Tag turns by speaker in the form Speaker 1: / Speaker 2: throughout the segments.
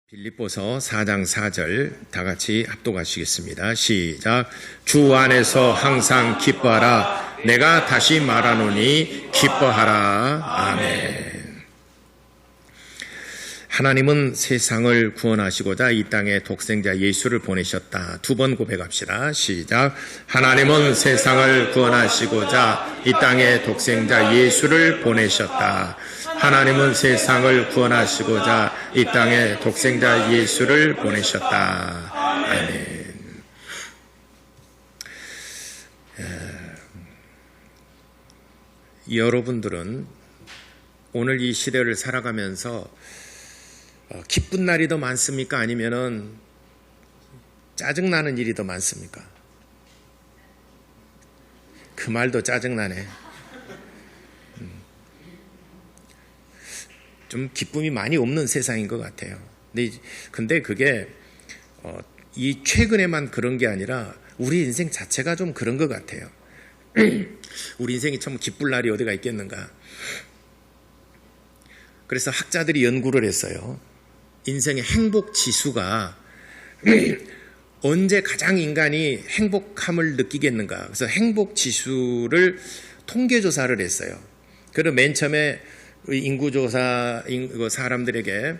Speaker 1: 빌립보서 4장 4절 다 같이 합독하시겠습니다. 시작. 주 안에서 항상 기뻐하라. 내가 다시 말하노니 기뻐하라. 아멘. 하나님은 세상을 구원하시고자 이 땅에 독생자 예수를 보내셨다. 두 번 고백합시다. 시작. 하나님은 세상을 구원하시고자 이 땅에 독생자 예수를 보내셨다. 하나님은 세상을 구원하시고자 이 땅에 독생자 예수를 보내셨다. 아멘. 여러분들은 오늘 이 시대를 살아가면서 기쁜 날이 더 많습니까? 아니면은 짜증나는 일이 더 많습니까? 그 말도 짜증나네. 좀 기쁨이 많이 없는 세상인 것 같아요. 근데 그게 이 최근에만 그런 게 아니라 우리 인생 자체가 좀 그런 것 같아요. 우리 인생이 참 기쁠 날이 어디가 있겠는가. 그래서 학자들이 연구를 했어요. 인생의 행복 지수가 언제 가장 인간이 행복함을 느끼겠는가. 그래서 행복 지수를 통계 조사를 했어요. 그리고 맨 처음에 인구조사 사람들에게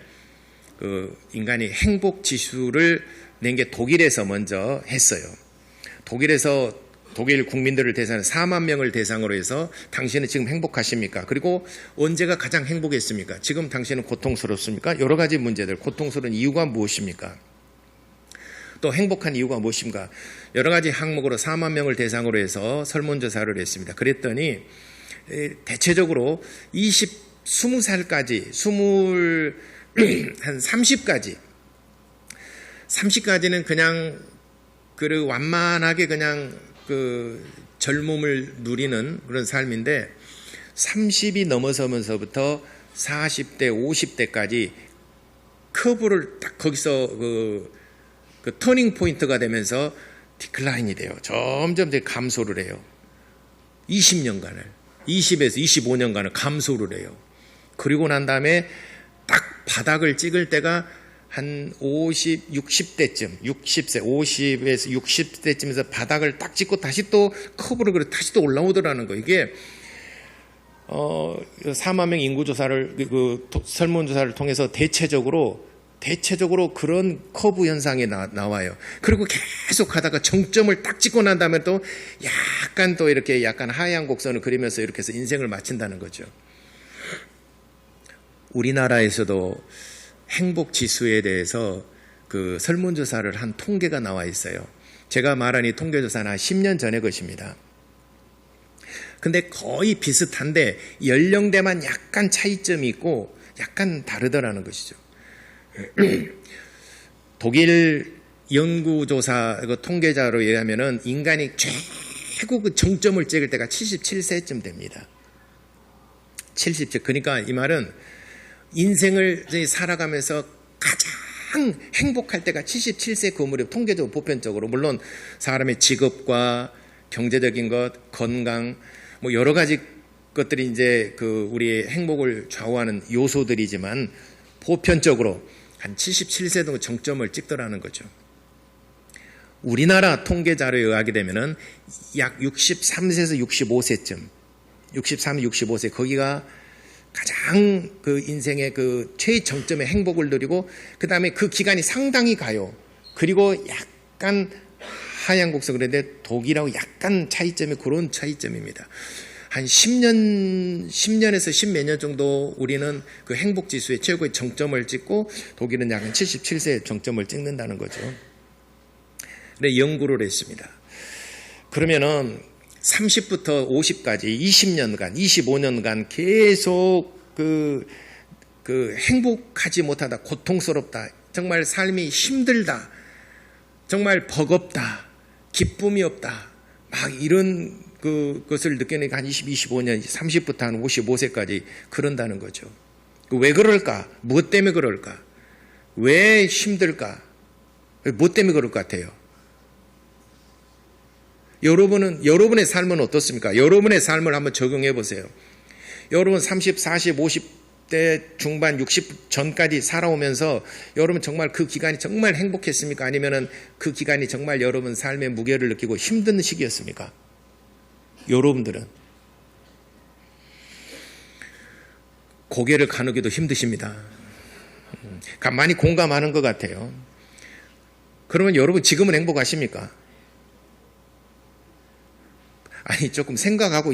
Speaker 1: 인간이 행복 지수를 낸 게 독일에서 먼저 했어요. 독일 국민들을 대상으로 4만 명을 대상으로 해서 당신은 지금 행복하십니까? 그리고 언제가 가장 행복했습니까? 지금 당신은 고통스럽습니까? 여러 가지 문제들, 고통스러운 이유가 무엇입니까? 또 행복한 이유가 무엇인가? 여러 가지 항목으로 4만 명을 대상으로 해서 설문조사를 했습니다. 그랬더니 대체적으로 20살까지, 한 30까지는 그냥 완만하게 그냥 젊음을 누리는 그런 삶인데 30이 넘어서면서부터 40대, 50대까지 커브를 딱 거기서 그 터닝 포인트가 되면서 디클라인이 돼요. 점점 감소를 해요. 20년간을, 20에서 25년간을 감소를 해요. 그리고 난 다음에 딱 바닥을 찍을 때가 한 50, 60대쯤, 60세, 50에서 60대쯤에서 바닥을 딱 찍고 다시 또 커브를 다시 또 올라오더라는 거. 이게 4만 명 인구조사를 설문조사를 통해서 대체적으로 그런 커브 현상이 나와요. 그리고 계속 하다가 정점을 딱 찍고 난 다음에 또 이렇게 약간 하얀 곡선을 그리면서 이렇게 해서 인생을 마친다는 거죠. 우리나라에서도 행복 지수에 대해서 그 설문조사를 한 통계가 나와 있어요. 제가 말한 이 통계조사는 한 10년 전의 것입니다. 근데 거의 비슷한데 연령대만 약간 차이점이 있고 약간 다르더라는 것이죠. 독일 연구조사 통계자로 의하면은 인간이 최고 그 정점을 찍을 때가 77세쯤 됩니다. 77. 그러니까 이 말은 인생을 살아가면서 가장 행복할 때가 77세 그 무렵, 통계적으로 보편적으로. 물론 사람의 직업과 경제적인 것, 건강, 여러 가지 것들이 이제 우리의 행복을 좌우하는 요소들이지만 보편적으로 한 77세 정도 정점을 찍더라는 거죠. 우리나라 통계 자료에 의하게 되면은 약 63세에서 65세쯤, 63, 65세, 거기가 가장 인생의 최정점의 행복을 누리고, 그 다음에 그 기간이 상당히 가요. 그리고 약간 하얀 곡선, 그런데 독일하고 약간 차이점이 그런 차이점입니다. 한 10년에서 10몇 년 정도 우리는 그 행복 지수의 최고의 정점을 찍고 독일은 약 77세 정점을 찍는다는 거죠. 근데 연구를 했습니다. 그러면은 30부터 50까지 20년간, 25년간 계속 행복하지 못하다, 고통스럽다, 정말 삶이 힘들다, 정말 버겁다, 기쁨이 없다, 막 이런 것을 느끼니까 한 20, 25년, 30부터 한 55세까지 그런다는 거죠. 왜 그럴까? 무엇 때문에 그럴까? 왜 힘들까? 무엇 때문에 그럴 것 같아요? 여러분의 삶은 어떻습니까? 여러분의 삶을 한번 적용해 보세요. 여러분 30, 40, 50 60대 중반 60 전까지 살아오면서 여러분 정말 그 기간이 정말 행복했습니까? 아니면은 그 기간이 정말 여러분 삶의 무게를 느끼고 힘든 시기였습니까? 여러분들은 고개를 가누기도 힘드십니다. 많이 공감하는 것 같아요. 그러면 여러분 지금은 행복하십니까? 아니 조금 생각하고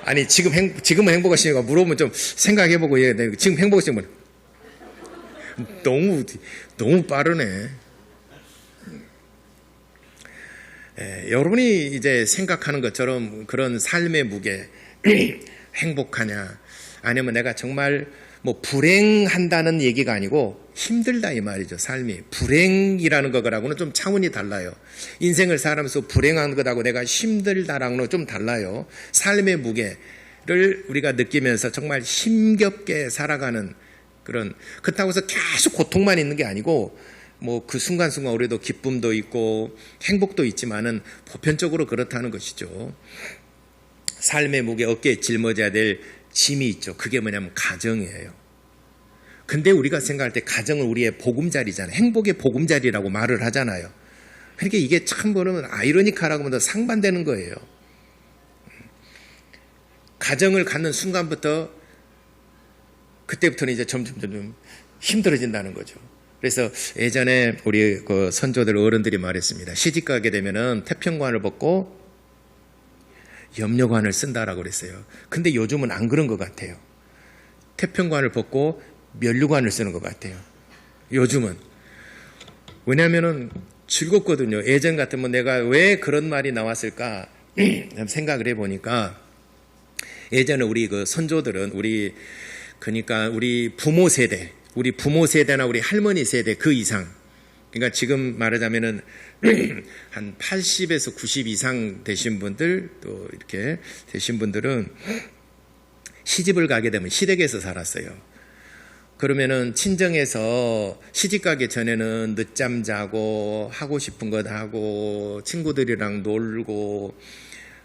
Speaker 1: 아니 지금은 행복하십니까? 물어보면 좀 생각해보고 지금 행복하시면 너무 빠르네. 여러분이 이제 생각하는 것처럼 그런 삶의 무게 행복하냐 아니면 내가 정말 뭐 불행한다는 얘기가 아니고 힘들다 이 말이죠. 삶이 불행이라는 것하고는 좀 차원이 달라요. 인생을 살아가면서 불행한 것하고 내가 힘들다랑은 좀 달라요. 삶의 무게를 우리가 느끼면서 정말 힘겹게 살아가는 그런, 그렇다고 해서 계속 고통만 있는 게 아니고 뭐 그 순간순간 우리도 기쁨도 있고 행복도 있지만은 보편적으로 그렇다는 것이죠. 삶의 무게 어깨에 짊어져야 될 짐이 있죠. 그게 뭐냐면 가정이에요. 근데 우리가 생각할 때 가정은 우리의 보금자리잖아요. 행복의 보금자리라고 말을 하잖아요. 그러니까 이게 참 보면 아이러니컬하고 보다 상반되는 거예요. 가정을 갖는 순간부터 그때부터는 이제 점점 힘들어진다는 거죠. 그래서 예전에 우리 그 선조들 어른들이 말했습니다. 시집가게 되면은 태평관을 벗고 염려관을 쓴다라고 그랬어요. 근데 요즘은 안 그런 것 같아요. 태평관을 벗고 면류관을 쓰는 것 같아요. 요즘은. 왜냐하면은 즐겁거든요. 예전 같으면 내가 왜 그런 말이 나왔을까 생각을 해보니까 예전에 우리 그 선조들은 그러니까 우리 부모 세대나 우리 할머니 세대 그 이상, 그러니까 지금 말하자면은 한 80에서 90 이상 되신 분들, 또 이렇게 되신 분들은 시집을 가게 되면 시댁에서 살았어요. 그러면은 친정에서 시집 가기 전에는 늦잠 자고 하고 싶은 것 하고 친구들이랑 놀고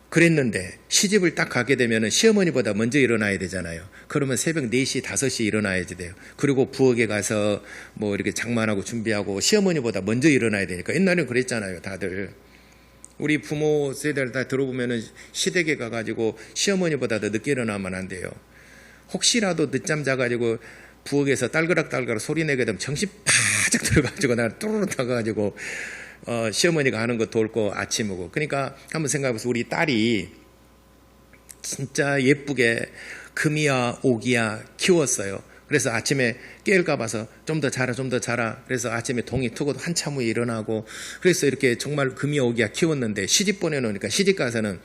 Speaker 1: 그랬는데 시집을 딱 가게 되면은 시어머니보다 먼저 일어나야 되잖아요. 그러면 새벽 4시, 5시 일어나야지 돼요. 그리고 부엌에 가서 뭐 이렇게 장만하고 준비하고 시어머니보다 먼저 일어나야 되니까 옛날에는 그랬잖아요, 다들. 우리 부모 세대를 다 들어보면은 시댁에 가가지고 시어머니보다 더 늦게 일어나면 안 돼요. 혹시라도 늦잠 자가지고 부엌에서 딸그락딸그락 소리 내게 되면 정신 바짝 들어가지고 나 뚜루루 타가지고 시어머니가 하는 거 돕고 아침 오고. 그러니까 한번 생각해보세요. 우리 딸이 진짜 예쁘게 금이야 오기야 키웠어요. 그래서 아침에 깨울까 봐서 좀 더 자라. 그래서 아침에 동이 트고도 한참 후에 일어나고 그래서 이렇게 정말 금이야 오기야 키웠는데 시집 보내놓으니까 시집 가서는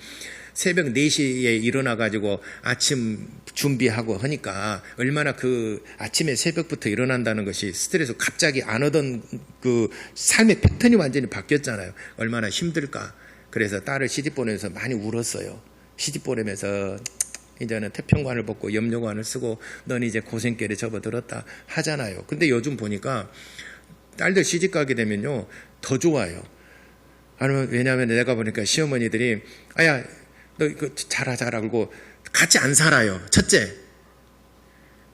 Speaker 1: 새벽 4시에 일어나가지고 아침 준비하고 하니까 얼마나 그 아침에 새벽부터 일어난다는 것이 스트레스 갑자기 안 오던 그 삶의 패턴이 완전히 바뀌었잖아요. 얼마나 힘들까. 그래서 딸을 시집 보내면서 많이 울었어요. 시집 보내면서 이제는 태평관을 벗고 염료관을 쓰고 넌 이제 고생길에 접어들었다 하잖아요. 근데 요즘 보니까 딸들 시집 가게 되면요 더 좋아요. 왜냐하면 내가 보니까 시어머니들이 아야 너 이거 자라 그러고 같이 안 살아요. 첫째,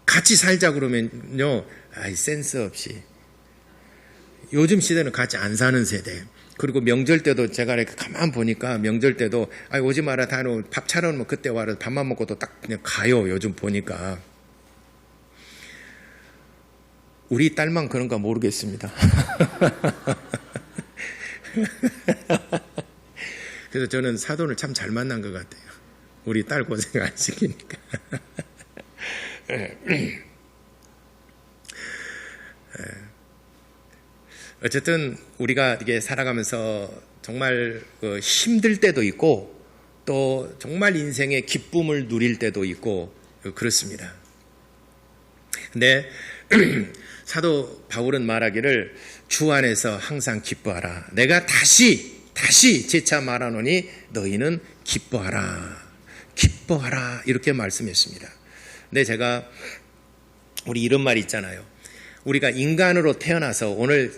Speaker 1: 같이 살자 그러면요, 센스 없이. 요즘 시대는 같이 안 사는 세대. 그리고 명절 때도 제가 이렇게 가만 보니까 명절 때도 오지 마라 밥 차려놓으면 그때 와라 밥만 먹고 또 딱 그냥 가요. 요즘 보니까. 우리 딸만 그런가 모르겠습니다. 그래서 저는 사돈을 참 잘 만난 것 같아요. 우리 딸 고생 안 시키니까. 어쨌든 우리가 이게 살아가면서 정말 힘들 때도 있고 또 정말 인생의 기쁨을 누릴 때도 있고 그렇습니다. 근데 사도 바울은 말하기를 주 안에서 항상 기뻐하라. 내가 다시 재차 말하노니 너희는 기뻐하라 이렇게 말씀했습니다. 근데 제가 우리 이런 말이 있잖아요. 우리가 인간으로 태어나서 오늘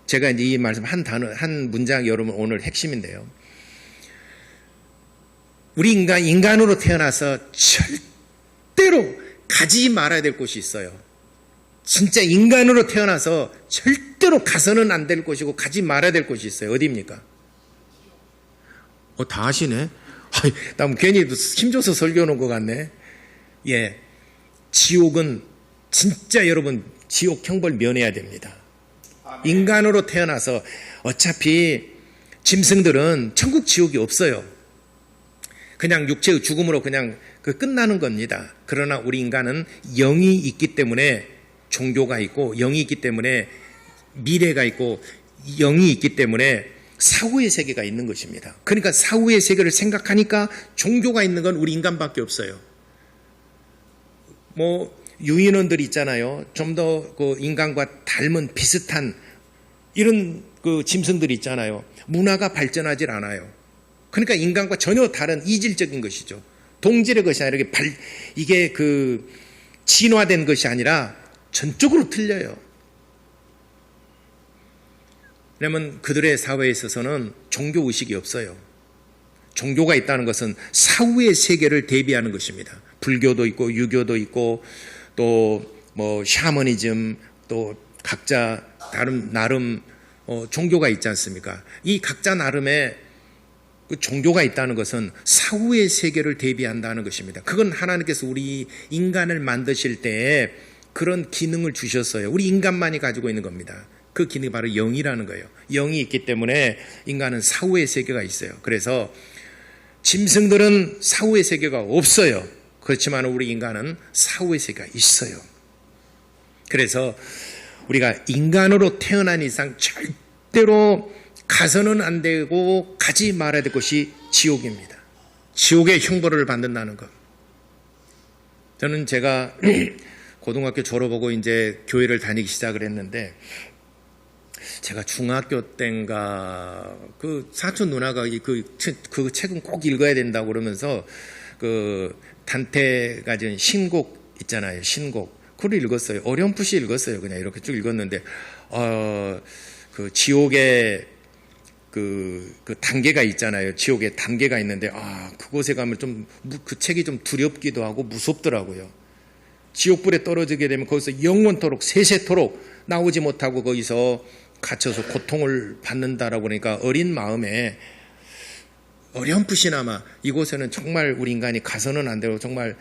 Speaker 1: 제가 이제 이 말씀 한 문장 여러분 오늘 핵심인데요. 우리 인간으로 태어나서 절대로 가지 말아야 될 곳이 있어요. 진짜 인간으로 태어나서 절대로 가서는 안 될 곳이고 가지 말아야 될 곳이 있어요. 어디입니까? 다 아시네? 나 괜히 힘줘서 설교하는 것 같네. 예, 지옥은 진짜 여러분 지옥 형벌 면해야 됩니다. 인간으로 태어나서 어차피 짐승들은 천국 지옥이 없어요. 그냥 육체의 죽음으로 그냥 끝나는 겁니다. 그러나 우리 인간은 영이 있기 때문에 종교가 있고 영이 있기 때문에 미래가 있고 영이 있기 때문에 사후의 세계가 있는 것입니다. 그러니까 사후의 세계를 생각하니까 종교가 있는 건 우리 인간밖에 없어요. 유인원들 있잖아요. 좀 더 인간과 닮은 비슷한 이런 짐승들이 있잖아요. 문화가 발전하지 않아요. 그러니까 인간과 전혀 다른 이질적인 것이죠. 동질의 것이 아니라 이게 진화된 것이 아니라 전적으로 틀려요. 왜냐하면 그들의 사회에 있어서는 종교의식이 없어요. 종교가 있다는 것은 사후의 세계를 대비하는 것입니다. 불교도 있고 유교도 있고 또 샤머니즘 또 각자 나름 종교가 있지 않습니까? 이 각자 나름의 종교가 있다는 것은 사후의 세계를 대비한다는 것입니다. 그건 하나님께서 우리 인간을 만드실 때에 그런 기능을 주셨어요. 우리 인간만이 가지고 있는 겁니다. 그 기능이 바로 영이라는 거예요. 영이 있기 때문에 인간은 사후의 세계가 있어요. 그래서 짐승들은 사후의 세계가 없어요. 그렇지만 우리 인간은 사후의 세계가 있어요. 그래서 우리가 인간으로 태어난 이상 절대로 가서는 안 되고 가지 말아야 될 것이 지옥입니다. 지옥의 형벌을 받는다는 것. 저는 제가 고등학교 졸업하고 이제 교회를 다니기 시작을 했는데 제가 중학교 때인가 사촌 누나가 그 책은 꼭 읽어야 된다고 그러면서 단테가 지은 신곡 있잖아요. 신곡. 그걸 읽었어요. 어렴풋이 읽었어요. 그냥 이렇게 쭉 읽었는데 지옥의 단계가 있잖아요. 지옥의 단계가 있는데 그곳에 가면 그 책이 좀 두렵기도 하고 무섭더라고요. 지옥불에 떨어지게 되면 거기서 영원토록 세세토록 나오지 못하고 거기서 갇혀서 고통을 받는다라고 그러니까 어린 마음에 어렴풋이나마 이곳에는 정말 우리 인간이 가서는 안 되고 정말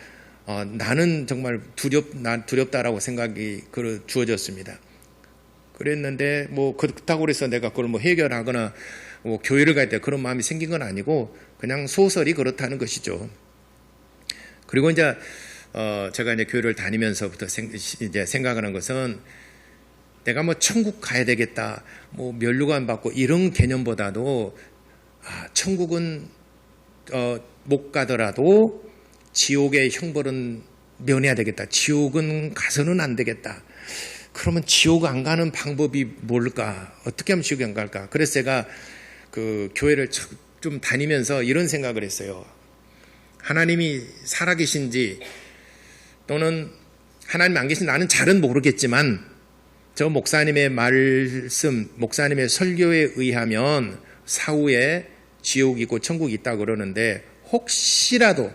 Speaker 1: 나는 정말 두렵다라고 생각이 주어졌습니다. 그랬는데 그렇다고 해서 내가 그걸 해결하거나 교회를 갈 때 그런 마음이 생긴 건 아니고 그냥 소설이 그렇다는 것이죠. 그리고 이제 제가 이제 교회를 다니면서부터 이제 생각하는 것은 내가 천국 가야 되겠다, 면류관 받고 이런 개념보다도 천국은 못 가더라도 지옥의 형벌은 면해야 되겠다. 지옥은 가서는 안 되겠다. 그러면 지옥 안 가는 방법이 뭘까? 어떻게 하면 지옥에 안 갈까? 그래서 제가 교회를 좀 다니면서 이런 생각을 했어요. 하나님이 살아계신지 또는 하나님 안 계신 나는 잘은 모르겠지만 저 목사님의 말씀, 목사님의 설교에 의하면 사후에 지옥이 있고 천국이 있다고 그러는데 혹시라도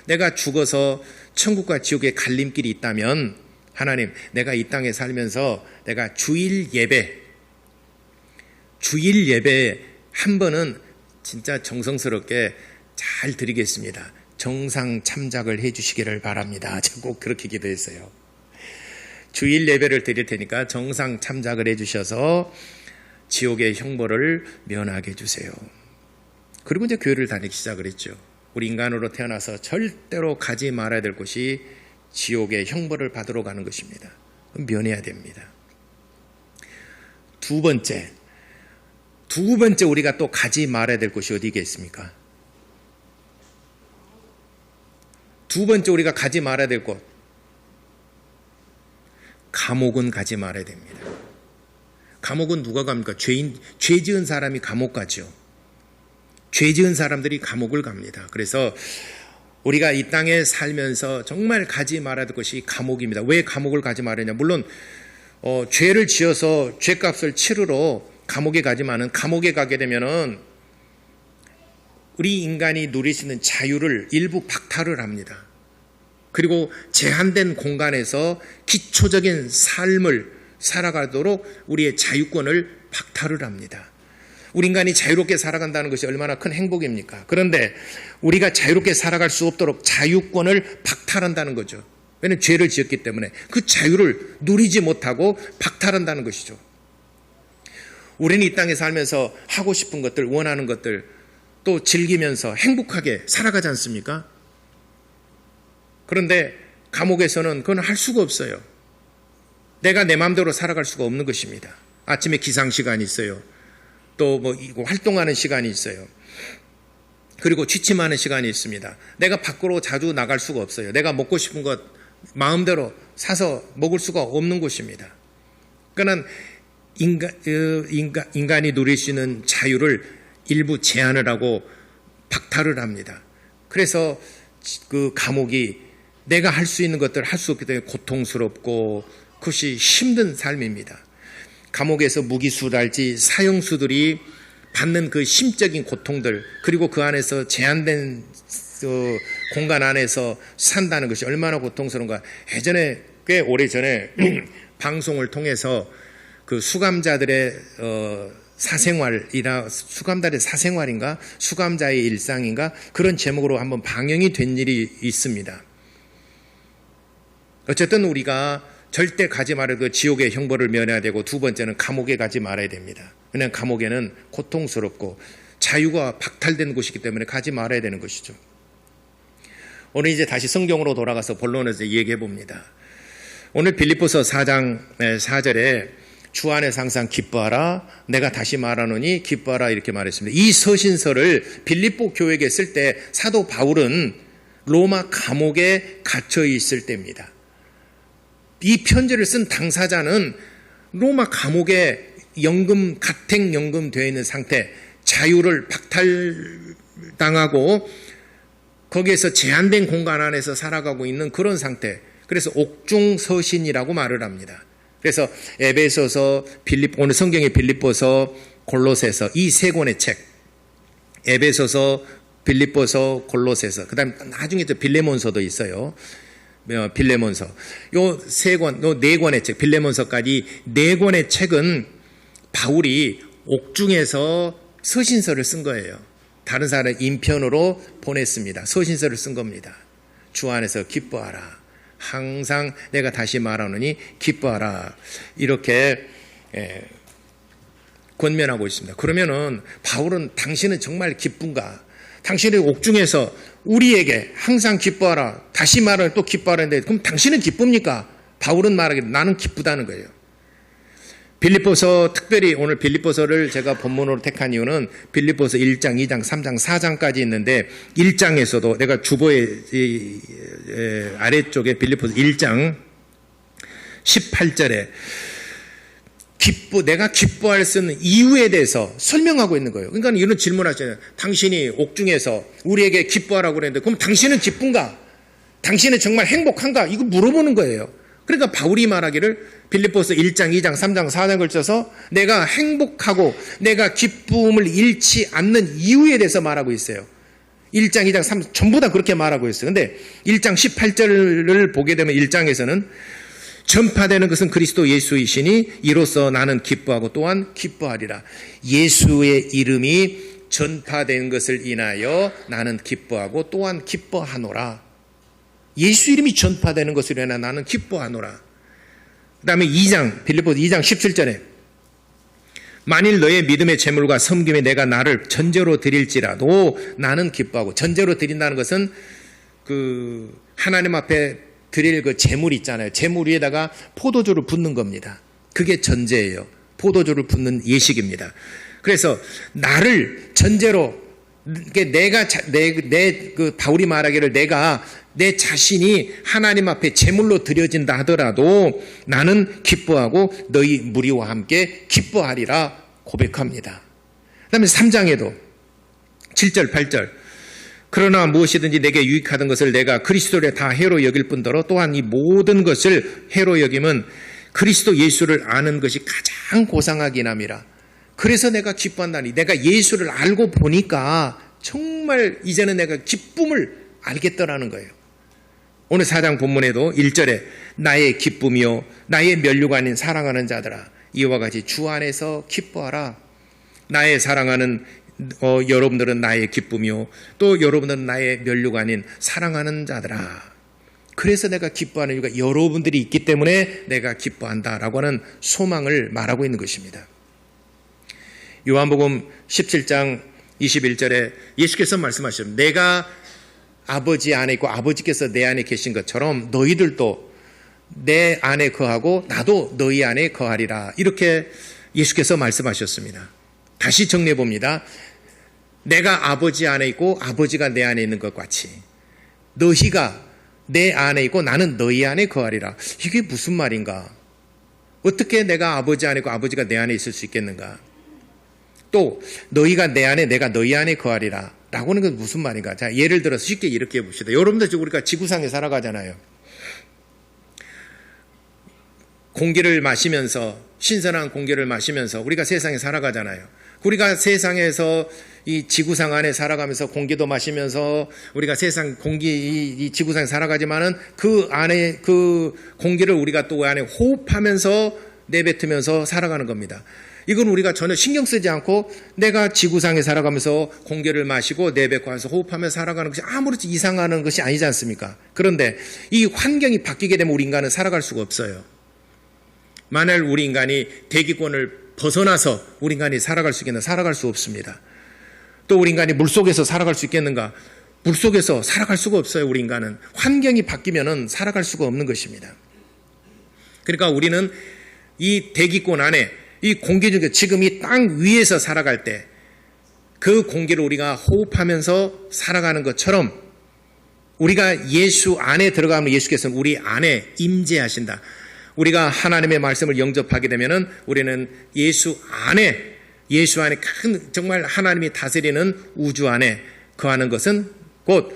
Speaker 1: 내가 죽어서 천국과 지옥의 갈림길이 있다면 하나님, 내가 이 땅에 살면서 내가 주일 예배 한 번은 진짜 정성스럽게 잘 드리겠습니다. 정상 참작을 해 주시기를 바랍니다. 제가 꼭 그렇게 기도했어요. 주일 예배를 드릴 테니까 정상 참작을 해 주셔서 지옥의 형벌을 면하게 해주세요. 그리고 이제 교회를 다니기 시작을 했죠. 우리 인간으로 태어나서 절대로 가지 말아야 될 곳이 지옥의 형벌을 받으러 가는 것입니다. 면해야 됩니다. 두 번째 우리가 또 가지 말아야 될 곳이 어디겠습니까? 두 번째 우리가 가지 말아야 될 곳, 감옥은 가지 말아야 됩니다. 감옥은 누가 갑니까? 죄 지은 사람이 감옥 가죠. 죄 지은 사람들이 감옥을 갑니다. 그래서 우리가 이 땅에 살면서 정말 가지 말아야 될 것이 감옥입니다. 왜 감옥을 가지 말았냐? 물론 죄를 지어서 죄값을 치르러 감옥에 가지만은 감옥에 가게 되면은 우리 인간이 누릴 수 있는 자유를 일부 박탈을 합니다. 그리고 제한된 공간에서 기초적인 삶을 살아가도록 우리의 자유권을 박탈을 합니다. 우리 인간이 자유롭게 살아간다는 것이 얼마나 큰 행복입니까? 그런데 우리가 자유롭게 살아갈 수 없도록 자유권을 박탈한다는 거죠. 왜냐하면 죄를 지었기 때문에 그 자유를 누리지 못하고 박탈한다는 것이죠. 우리는 이 땅에 살면서 하고 싶은 것들, 원하는 것들 또 즐기면서 행복하게 살아가지 않습니까? 그런데 감옥에서는 그건 할 수가 없어요. 내가 내 마음대로 살아갈 수가 없는 것입니다. 아침에 기상 시간이 있어요. 또 활동하는 시간이 있어요. 그리고 취침하는 시간이 있습니다. 내가 밖으로 자주 나갈 수가 없어요. 내가 먹고 싶은 것 마음대로 사서 먹을 수가 없는 곳입니다. 그러니까 인간이 누릴 수 있는 자유를 일부 제한을 하고 박탈을 합니다. 그래서 그 감옥이 내가 할 수 있는 것들을 할 수 없기 때문에 고통스럽고 그것이 힘든 삶입니다. 감옥에서 무기수랄지 사형수들이 받는 그 심적인 고통들, 그리고 그 안에서 제한된 공간 안에서 산다는 것이 얼마나 고통스러운가. 예전에 꽤 오래전에 방송을 통해서 그 수감자들의 사생활인가 수감자의 일상인가 그런 제목으로 한번 방영이 된 일이 있습니다. 어쨌든 우리가 절대 가지 말아야 되고 지옥의 형벌을 면해야 되고, 두 번째는 감옥에 가지 말아야 됩니다. 왜냐하면 감옥에는 고통스럽고 자유가 박탈된 곳이기 때문에 가지 말아야 되는 것이죠. 오늘 이제 다시 성경으로 돌아가서 본론에서 얘기해 봅니다. 오늘 빌립보서 4장 4절에 주 안에서 항상 기뻐하라, 내가 다시 말하노니 기뻐하라 이렇게 말했습니다. 이 서신서를 빌립보 교회에 쓸 때 사도 바울은 로마 감옥에 갇혀 있을 때입니다. 이 편지를 쓴 당사자는 로마 감옥에 가택연금 되어 있는 상태, 자유를 박탈당하고 거기에서 제한된 공간 안에서 살아가고 있는 그런 상태. 그래서 옥중서신이라고 말을 합니다. 그래서 에베소서, 오늘 성경의 빌립보서, 골로새서 이 세 권의 책, 에베소서, 빌립보서, 골로새서, 그 다음에 나중에 또 빌레몬서도 있어요. 빌레몬서. 요 네 권의 책, 빌레몬서까지 네 권의 책은 바울이 옥중에서 서신서를 쓴 거예요. 다른 사람의 인편으로 보냈습니다. 서신서를 쓴 겁니다. 주 안에서 기뻐하라. 항상 내가 다시 말하노니 기뻐하라. 이렇게 권면하고 있습니다. 그러면은 바울은 당신은 정말 기쁜가? 당신의 옥중에서 우리에게 항상 기뻐하라, 다시 말하는 또 기뻐하라는데 그럼 당신은 기쁩니까? 바울은 말하기를 나는 기쁘다는 거예요. 빌립보서, 특별히 오늘 빌립보서를 제가 본문으로 택한 이유는 빌립보서 1장, 2장, 3장, 4장까지 있는데 1장에서도 내가 주보의 아래쪽에 빌립보서 1장 18절에 내가 기뻐할 수 있는 이유에 대해서 설명하고 있는 거예요. 그러니까 이런 질문을 하잖아요. 당신이 옥중에서 우리에게 기뻐하라고 그랬는데 그럼 당신은 기쁜가? 당신은 정말 행복한가? 이거 물어보는 거예요. 그러니까 바울이 말하기를 빌립보서 1장, 2장, 3장, 4장을 걸쳐서 내가 행복하고 내가 기쁨을 잃지 않는 이유에 대해서 말하고 있어요. 1장, 2장, 3장 전부 다 그렇게 말하고 있어요. 근데 1장 18절을 보게 되면 1장에서는 전파되는 것은 그리스도 예수이시니 이로써 나는 기뻐하고 또한 기뻐하리라. 예수의 이름이 전파된 것을 인하여 나는 기뻐하고 또한 기뻐하노라. 예수 이름이 전파되는 것을 인하여 나는 기뻐하노라. 그 다음에 2장, 빌립보서 2장 17절에 만일 너의 믿음의 제물과 섬김에 내가 나를 전제로 드릴지라도 나는 기뻐하고, 전제로 드린다는 것은 그 하나님 앞에 드릴 그 제물 있잖아요. 제물 위에다가 포도주를 붓는 겁니다. 그게 전제예요. 포도주를 붓는 예식입니다. 그래서 나를 전제로, 그 바울이 말하기를 내가 내 자신이 하나님 앞에 제물로 드려진다 하더라도 나는 기뻐하고 너희 무리와 함께 기뻐하리라 고백합니다. 그 다음에 3장에도 7절, 8절 그러나 무엇이든지 내게 유익하던 것을 내가 그리스도를 다 해로 여길 뿐더러 또한 이 모든 것을 해로 여김은 그리스도 예수를 아는 것이 가장 고상하긴 함이라. 그래서 내가 기뻐한다니. 내가 예수를 알고 보니까 정말 이제는 내가 기쁨을 알겠더라는 거예요. 오늘 4장 본문에도 1절에 나의 기쁨이요 나의 면류관인 사랑하는 자들아 이와 같이 주 안에서 기뻐하라. 나의 사랑하는 여러분들은 나의 기쁨이요 또 여러분들은 나의 면류관인 사랑하는 자들아. 그래서 내가 기뻐하는 이유가 여러분들이 있기 때문에 내가 기뻐한다라고 하는 소망을 말하고 있는 것입니다. 요한복음 17장 21절에 예수께서 말씀하셨습니다. 내가 아버지 안에 있고 아버지께서 내 안에 계신 것처럼 너희들도 내 안에 거하고 나도 너희 안에 거하리라. 이렇게 예수께서 말씀하셨습니다. 다시 정리해 봅니다. 내가 아버지 안에 있고 아버지가 내 안에 있는 것 같이 너희가 내 안에 있고 나는 너희 안에 거하리라. 이게 무슨 말인가? 어떻게 내가 아버지 안에 있고 아버지가 내 안에 있을 수 있겠는가? 또 너희가 내 안에 내가 너희 안에 거하리라 라고 하는 건 무슨 말인가? 자, 예를 들어서 쉽게 이렇게 해봅시다. 여러분들 우리가 지구상에 살아가잖아요. 공기를 마시면서 신선한 공기를 마시면서 우리가 세상에 살아가잖아요. 우리가 세상에서 이 지구상 안에 살아가면서 공기도 마시면서 우리가 세상 이 지구상에 살아가지만은 그 안에 그 공기를 우리가 또 안에 호흡하면서 내뱉으면서 살아가는 겁니다. 이건 우리가 전혀 신경 쓰지 않고 내가 지구상에 살아가면서 공기를 마시고 내뱉고 하면서 호흡하면서 살아가는 것이 아무렇지 이상한 것이 아니지 않습니까? 그런데 이 환경이 바뀌게 되면 우리 인간은 살아갈 수가 없어요. 만약 우리 인간이 대기권을 벗어나서 우리 인간이 살아갈 수 있겠나? 살아갈 수 없습니다. 또 우리 인간이 물속에서 살아갈 수 있겠는가? 물속에서 살아갈 수가 없어요. 우리 인간은 환경이 바뀌면은 살아갈 수가 없는 것입니다. 그러니까 우리는 이 대기권 안에 이 공기 중에 지금 이 땅 위에서 살아갈 때 그 공기를 우리가 호흡하면서 살아가는 것처럼 우리가 예수 안에 들어가면 예수께서는 우리 안에 임재하신다. 우리가 하나님의 말씀을 영접하게 되면은 우리는 예수 안에 큰 정말 하나님이 다스리는 우주 안에 거하는 것은 곧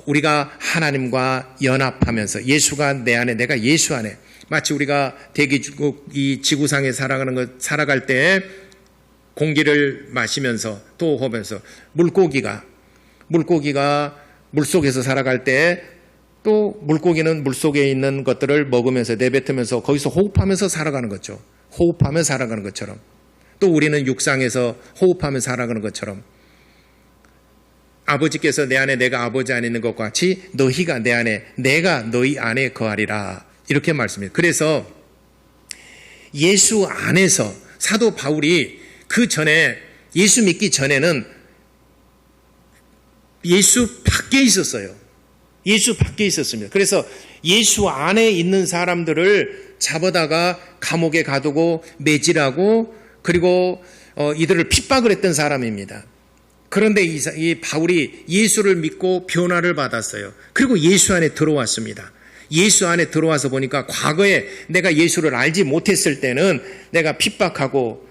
Speaker 1: 우리가 하나님과 연합하면서 예수가 내 안에 내가 예수 안에 마치 우리가 대기국 이 지구상에 살아갈 때 공기를 마시면서 또 호흡하면서 물고기가 물속에서 살아갈 때 또 물고기는 물속에 있는 것들을 먹으면서 내뱉으면서 거기서 호흡하면서 살아가는 거죠. 호흡하며 살아가는 것처럼 또 우리는 육상에서 호흡하며 살아가는 것처럼 아버지께서 내 안에 내가 아버지 안에 있는 것과 같이 너희가 내 안에 내가 너희 안에 거하리라 이렇게 말씀해요. 그래서 예수 안에서 사도 바울이 그 전에 예수 믿기 전에는 예수 밖에 있었어요. 예수 밖에 있었습니다. 그래서 예수 안에 있는 사람들을 잡아다가 감옥에 가두고 매질하고 그리고 이들을 핍박을 했던 사람입니다. 그런데 이 바울이 예수를 믿고 변화를 받았어요. 그리고 예수 안에 들어왔습니다. 예수 안에 들어와서 보니까 과거에 내가 예수를 알지 못했을 때는 내가 핍박하고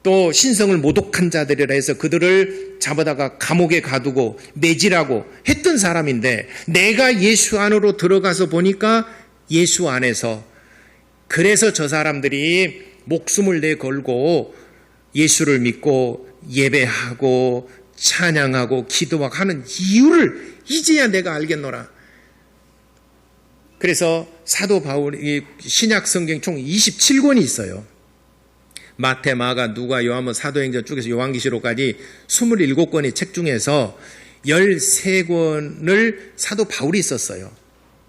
Speaker 1: 또 신성을 모독한 자들이라 해서 그들을 잡아다가 감옥에 가두고 매질하고 했던 사람인데 내가 예수 안으로 들어가서 보니까 예수 안에서 그래서 저 사람들이 목숨을 내걸고 예수를 믿고 예배하고 찬양하고 기도하고 하는 이유를 이제야 내가 알겠노라. 그래서 사도 바울이 신약 성경 총 27권이 있어요. 마태, 마가, 누가, 요한복음, 사도행전 쭉에서 요한계시록까지 27권의 책 중에서 13권을 사도 바울이 썼어요.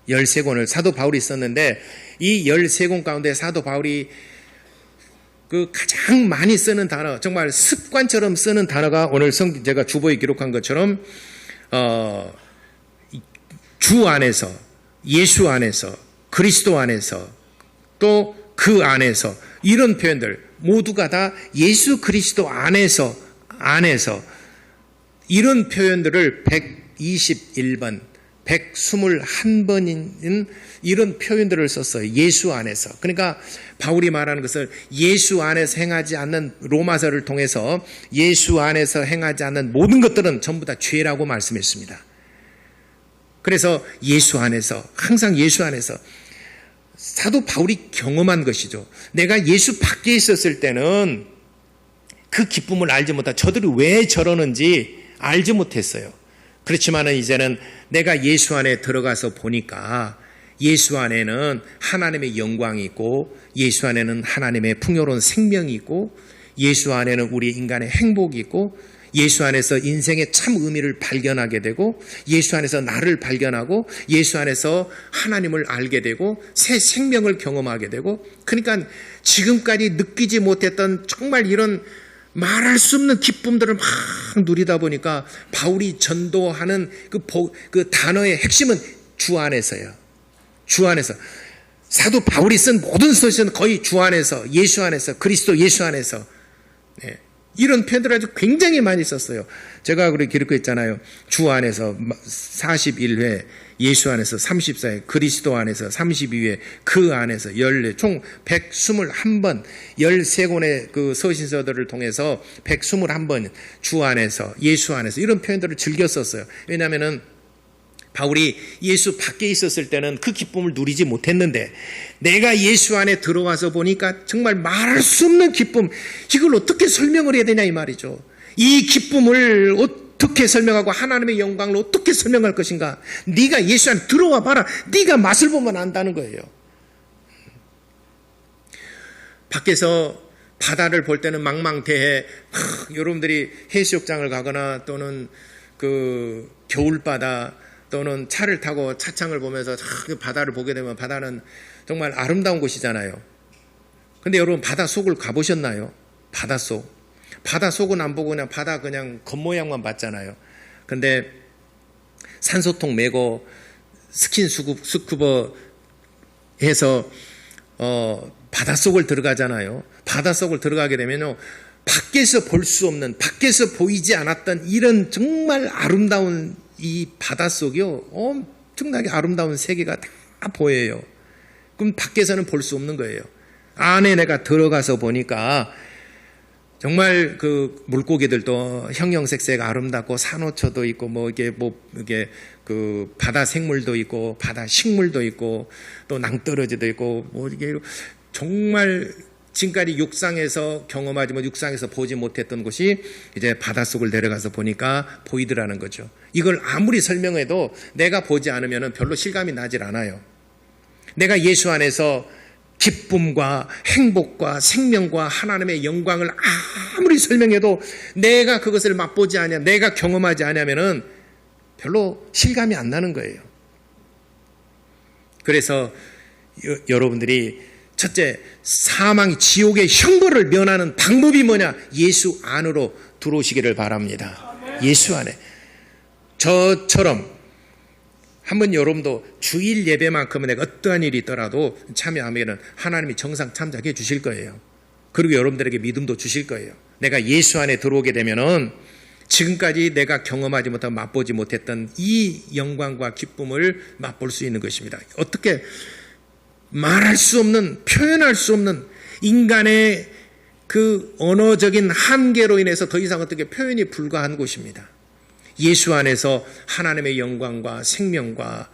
Speaker 1: 13권을 사도 바울이 썼는데 이 13권 가운데 사도 바울이 그 가장 많이 쓰는 단어, 정말 습관처럼 쓰는 단어가 오늘 제가 주보에 기록한 것처럼 주 안에서, 예수 안에서, 그리스도 안에서, 또 그 안에서 이런 표현들 모두가 다 예수 그리스도 안에서 이런 표현들을 121번, 121번인 이런 표현들을 썼어요. 예수 안에서. 그러니까 바울이 말하는 것을 예수 안에서 행하지 않는 로마서를 통해서 예수 안에서 행하지 않는 모든 것들은 전부 다 죄라고 말씀했습니다. 그래서 예수 안에서, 항상 예수 안에서 사도 바울이 경험한 것이죠. 내가 예수 밖에 있었을 때는 그 기쁨을 알지 못하고 저들이 왜 저러는지 알지 못했어요. 그렇지만은 이제는 내가 예수 안에 들어가서 보니까 예수 안에는 하나님의 영광이 있고 예수 안에는 하나님의 풍요로운 생명이 있고 예수 안에는 우리 인간의 행복이 있고 예수 안에서 인생의 참 의미를 발견하게 되고 예수 안에서 나를 발견하고 예수 안에서 하나님을 알게 되고 새 생명을 경험하게 되고 그러니까 지금까지 느끼지 못했던 정말 이런 말할 수 없는 기쁨들을 막 누리다 보니까 바울이 전도하는 그 단어의 핵심은 주 안에서요. 주 안에서. 사도 바울이 쓴 모든 서신은 거의 주 안에서, 예수 안에서, 그리스도 예수 안에서. 네. 이런 표현들을 아주 굉장히 많이 썼어요. 제가 그렇게 기록했잖아요. 주 안에서 41회, 예수 안에서 34회, 그리스도 안에서 32회, 그 안에서 14, 총 121번, 13권의 그 서신서들을 통해서 121번 주 안에서, 예수 안에서 이런 표현들을 즐겨 썼어요. 왜냐하면은 바울이 예수 밖에 있었을 때는 그 기쁨을 누리지 못했는데 내가 예수 안에 들어와서 보니까 정말 말할 수 없는 기쁨, 이걸 어떻게 설명을 해야 되냐 이 말이죠. 이 기쁨을 어떻게 설명하고 하나님의 영광을 어떻게 설명할 것인가. 네가 예수 안에 들어와 봐라. 네가 맛을 보면 안다는 거예요. 밖에서 바다를 볼 때는 망망대해, 여러분들이 해수욕장을 가거나 또는 그 겨울바다 또는 차를 타고 차창을 보면서 바다를 보게 되면 바다는 정말 아름다운 곳이잖아요. 근데 여러분 바다 속을 가보셨나요? 바다 속. 바다 속은 안 보고 그냥 바다 그냥 겉모양만 봤잖아요. 근데 산소통 메고 스쿠버 해서 바다 속을 들어가잖아요. 바다 속을 들어가게 되면요. 밖에서 볼 수 없는, 밖에서 보이지 않았던 이런 정말 아름다운 이 바닷속이요, 엄청나게 아름다운 세계가 다 보여요. 그럼 밖에서는 볼 수 없는 거예요. 안에 내가 들어가서 보니까 정말 그 물고기들도 형형색색 아름답고 산호초도 있고 이게 그 바다 생물도 있고 바다 식물도 있고 또 낭떠러지도 있고 이게 정말 지금까지 육상에서 경험하지 육상에서 보지 못했던 것이 이제 바닷속을 내려가서 보니까 보이더라는 거죠. 이걸 아무리 설명해도 내가 보지 않으면 별로 실감이 나질 않아요. 내가 예수 안에서 기쁨과 행복과 생명과 하나님의 영광을 아무리 설명해도 내가 그것을 맛보지 않냐, 내가 경험하지 않으면은 별로 실감이 안 나는 거예요. 그래서 여러분들이 첫째, 사망, 지옥의 형벌을 면하는 방법이 뭐냐? 예수 안으로 들어오시기를 바랍니다. 예수 안에. 저처럼 한번 여러분도 주일 예배만큼은 내가 어떠한 일이 있더라도 참여하면 하나님이 정상 참작해 주실 거예요. 그리고 여러분들에게 믿음도 주실 거예요. 내가 예수 안에 들어오게 되면은 지금까지 내가 경험하지 못하고 맛보지 못했던 이 영광과 기쁨을 맛볼 수 있는 것입니다. 어떻게 말할 수 없는, 표현할 수 없는 인간의 그 언어적인 한계로 인해서 더 이상 어떻게 표현이 불가한 곳입니다. 예수 안에서 하나님의 영광과 생명과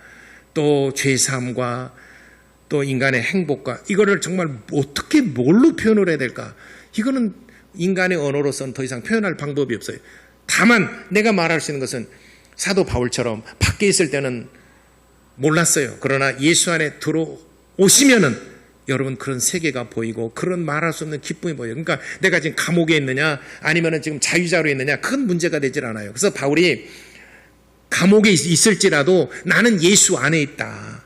Speaker 1: 또 죄사함과 또 인간의 행복과 이거를 정말 어떻게 뭘로 표현을 해야 될까? 이거는 인간의 언어로서는 더 이상 표현할 방법이 없어요. 다만 내가 말할 수 있는 것은 사도 바울처럼 밖에 있을 때는 몰랐어요. 그러나 예수 안에 들어오시면은 여러분 그런 세계가 보이고 그런 말할 수 없는 기쁨이 보여요. 그러니까 내가 지금 감옥에 있느냐 아니면 지금 자유자로 있느냐 그건 문제가 되질 않아요. 그래서 바울이 감옥에 있을지라도 나는 예수 안에 있다.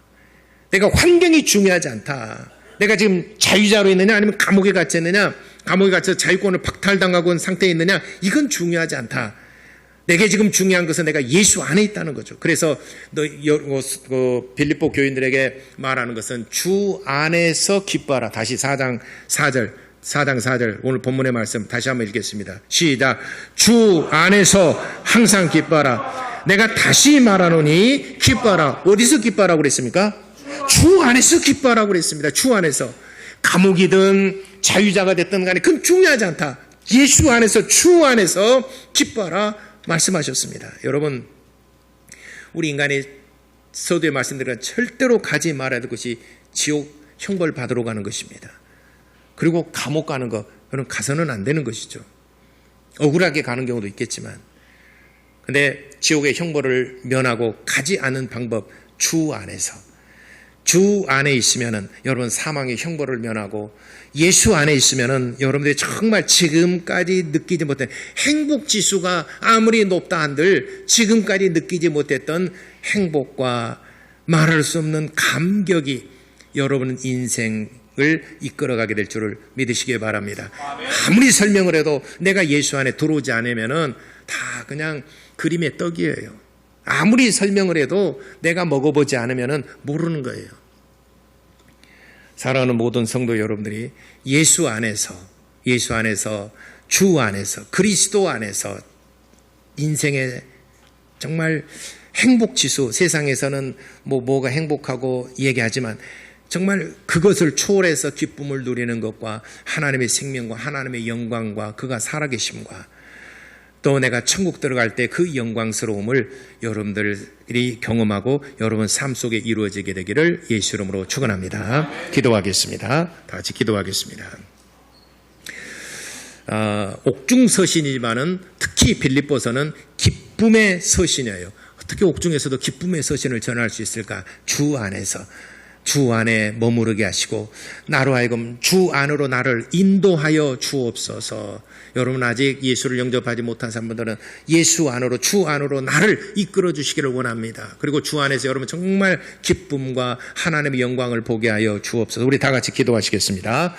Speaker 1: 내가 환경이 중요하지 않다. 내가 지금 자유자로 있느냐 아니면 감옥에 갇혀 있느냐, 감옥에 갇혀서 자유권을 박탈당하고 있는 상태에 있느냐, 이건 중요하지 않다. 내게 지금 중요한 것은 내가 예수 안에 있다는 거죠. 그래서 빌립보 교인들에게 말하는 것은 주 안에서 기뻐하라. 다시 4장 4절 오늘 본문의 말씀 다시 한번 읽겠습니다. 시작. 주 안에서 항상 기뻐하라. 내가 다시 말하노니 기뻐하라. 어디서 기뻐하라고 그랬습니까? 주 안에서 기뻐하라고 그랬습니다. 주 안에서. 감옥이든 자유자가 됐든 간에 그건 중요하지 않다. 예수 안에서, 주 안에서 기뻐하라 말씀하셨습니다. 여러분, 우리 인간이 서두에 말씀드린 절대로 가지 말아야 될 것이 지옥 형벌 받으러 가는 것입니다. 그리고 감옥 가는 거, 그건 가서는 안 되는 것이죠. 억울하게 가는 경우도 있겠지만 근데 지옥의 형벌을 면하고 가지 않은 방법, 주 안에서. 주 안에 있으면은 여러분 사망의 형벌을 면하고, 예수 안에 있으면은 여러분들이 정말 지금까지 느끼지 못한 행복 지수가 아무리 높다 한들 지금까지 느끼지 못했던 행복과 말할 수 없는 감격이 여러분 인생을 이끌어가게 될 줄을 믿으시기 바랍니다. 아무리 설명을 해도 내가 예수 안에 들어오지 않으면은 다 그냥 그림의 떡이에요. 아무리 설명을 해도 내가 먹어보지 않으면은 모르는 거예요. 사랑하는 모든 성도 여러분들이 예수 안에서, 주 안에서, 그리스도 안에서 인생의 정말 행복 지수, 세상에서는 뭐가 행복하고 얘기하지만 정말 그것을 초월해서 기쁨을 누리는 것과 하나님의 생명과 하나님의 영광과 그가 살아계심과 또 내가 천국 들어갈 때 그 영광스러움을 여러분들이 경험하고 여러분 삶 속에 이루어지게 되기를 예수 이름으로 축원합니다. 기도하겠습니다. 다 같이 기도하겠습니다. 옥중서신이지만은 특히 빌립보서는 기쁨의 서신이에요. 어떻게 옥중에서도 기쁨의 서신을 전할 수 있을까? 주 안에서. 주 안에 머무르게 하시고 나로 하여금 주 안으로 나를 인도하여 주옵소서. 여러분 아직 예수를 영접하지 못한 사람들은 예수 안으로, 주 안으로 나를 이끌어 주시기를 원합니다. 그리고 주 안에서 여러분 정말 기쁨과 하나님의 영광을 보게 하여 주옵소서. 우리 다 같이 기도하시겠습니다.